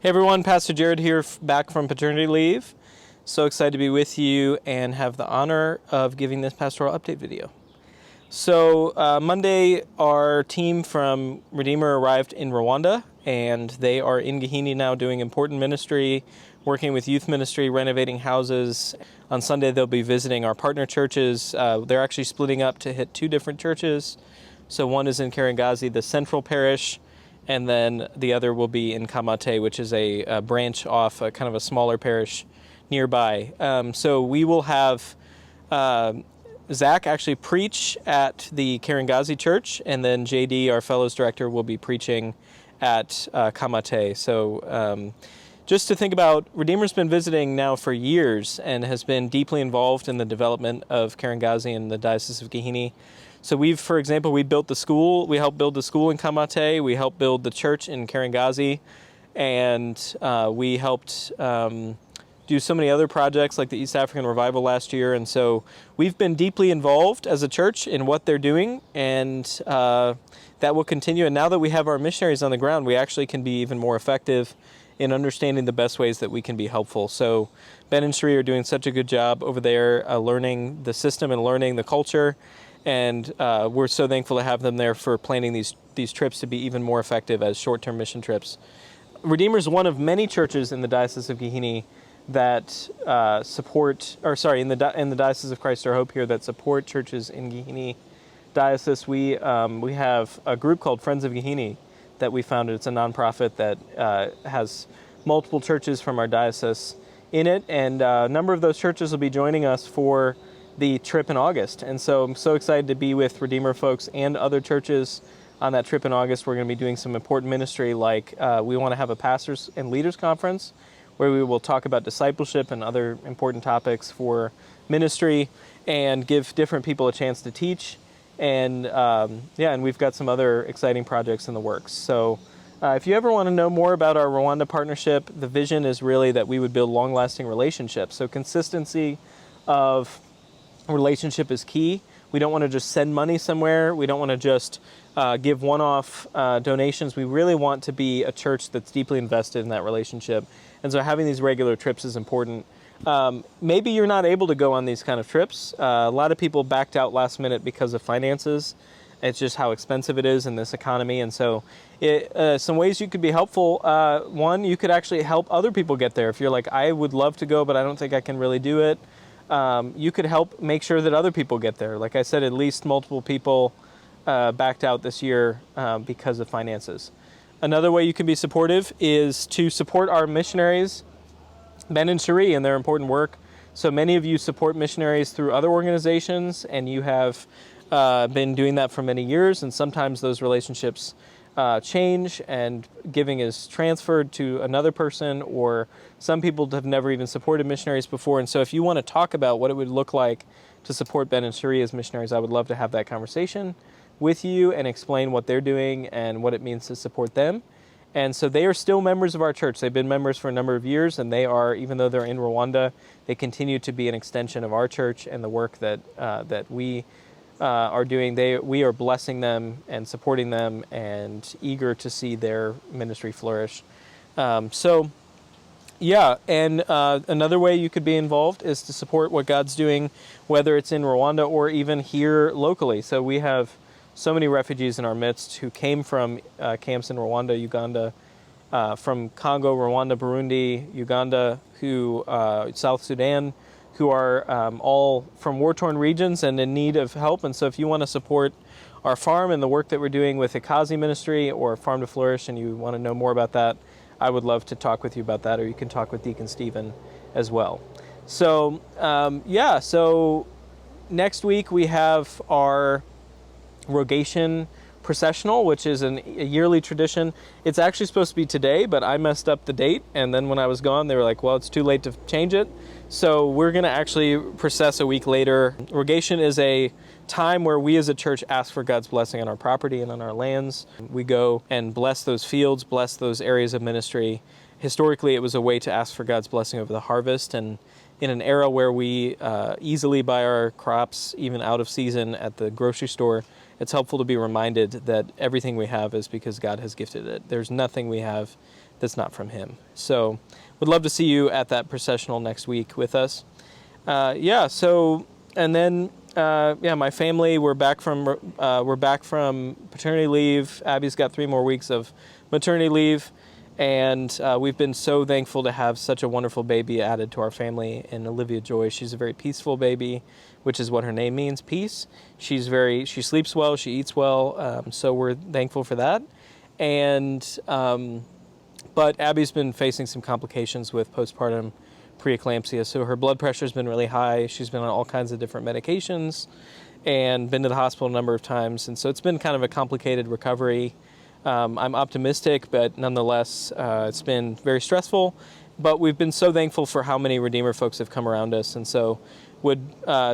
Hey everyone, Pastor Jared here, back from paternity leave. So excited to be with you and have the honor of giving this pastoral update video. So Monday, our team from Redeemer arrived in Rwanda, and they are in Gahini now doing important ministry, working with youth ministry, renovating houses. On Sunday, they'll be visiting our partner churches. They're actually splitting up to hit 2 different churches. So one is in Kiringazi, the central parish, and then the other will be in Kamate, which is a branch off, kind of a smaller parish nearby. So we will have Zach actually preach at the Kiringazi church, and then JD, our fellows director, will be preaching at Kamate. So just to think about, Redeemer's been visiting now for years and has been deeply involved in the development of Kiringazi and the Diocese of Gahini. So for example, we built the school. We helped build the school in Kamate. We helped build the church in Kiringazi, and we helped do so many other projects like the East African Revival last year. And so we've been deeply involved as a church in what they're doing, and that will continue. And now that we have our missionaries on the ground, we actually can be even more effective in understanding the best ways that we can be helpful. So Ben and Sheree are doing such a good job over there, learning the system and learning the culture. And we're so thankful to have them there for planning these trips to be even more effective as short-term mission trips. Redeemer is one of many churches in the Diocese of Gahini that in the Diocese of Christ Our Hope here that support churches in Gahini Diocese. We have a group called Friends of Gahini that we founded. It's a nonprofit that has multiple churches from our diocese in it, and a number of those churches will be joining us for the trip in August. And so I'm so excited to be with Redeemer folks and other churches on that trip in August. We're going to be doing some important ministry, like we want to have a pastors and leaders conference where we will talk about discipleship and other important topics for ministry and give different people a chance to teach. And and we've got some other exciting projects in the works. So if you ever want to know more about our Rwanda partnership, the vision is really that we would build long-lasting relationships. So consistency of relationship is key. We don't want to just send money somewhere. We don't want to just give one-off donations. We really want to be a church that's deeply invested in that relationship. And so having these regular trips is important. Maybe you're not able to go on these kind of trips. A lot of people backed out last minute because of finances. It's just how expensive it is in this economy. And so some ways you could be helpful. One, you could actually help other people get there. If you're like, I would love to go, but I don't think I can really do it. You could help make sure that other people get there. Like I said, at least multiple people backed out this year because of finances. Another way you can be supportive is to support our missionaries, Ben and Sheree, in their important work. So many of you support missionaries through other organizations, and you have been doing that for many years, and sometimes those relationships change and giving is transferred to another person, or some people have never even supported missionaries before. And so if you want to talk about what it would look like to support Ben and Sheree as missionaries, I would love to have that conversation with you and explain what they're doing and what it means to support them. And so they are still members of our church. They've been members for a number of years, and they are, even though they're in Rwanda, they continue to be an extension of our church and the work that we are doing. We are blessing them and supporting them and eager to see their ministry flourish. Another way you could be involved is to support what God's doing, whether it's in Rwanda or even here locally. So we have so many refugees in our midst who came from camps in Rwanda, Uganda, from Congo, Rwanda, Burundi, Uganda, South Sudan, who are all from war-torn regions and in need of help. And so if you want to support our farm and the work that we're doing with Ikazi Ministry or Farm to Flourish, and you want to know more about that, I would love to talk with you about that, or you can talk with Deacon Stephen as well. So, so next week we have our Rogation processional, which is a yearly tradition. It's actually supposed to be today, but I messed up the date, and then when I was gone, they were like, well, it's too late to change it. So we're going to actually process a week later. Rogation is a time where we as a church ask for God's blessing on our property and on our lands. We go and bless those fields, bless those areas of ministry. Historically, it was a way to ask for God's blessing over the harvest, and in an era where we easily buy our crops, even out of season, at the grocery store, it's helpful to be reminded that everything we have is because God has gifted it. There's nothing we have that's not from him. So would love to see you at that processional next week with us. And then my family, we're back from paternity leave. Abby's got 3 more weeks of maternity leave, and we've been so thankful to have such a wonderful baby added to our family in Olivia Joy. She's a very peaceful baby, which is what her name means, peace. She sleeps well, she eats well, so we're thankful for that. And but Abby's been facing some complications with postpartum preeclampsia, so her blood pressure's been really high. She's been on all kinds of different medications and been to the hospital a number of times, and so it's been kind of a complicated recovery. I'm optimistic, but nonetheless, it's been very stressful. But we've been so thankful for how many Redeemer folks have come around us, and so would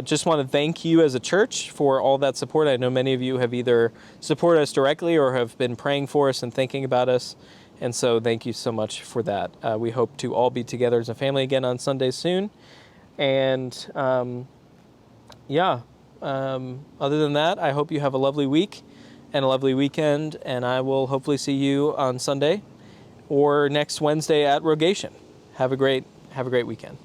just want to thank you as a church for all that support. I know many of you have either supported us directly or have been praying for us and thinking about us. And so thank you so much for that. We hope to all be together as a family again on Sunday soon. And other than that, I hope you have a lovely week and a lovely weekend. And I will hopefully see you on Sunday or next Wednesday at Rogation. Have a great weekend.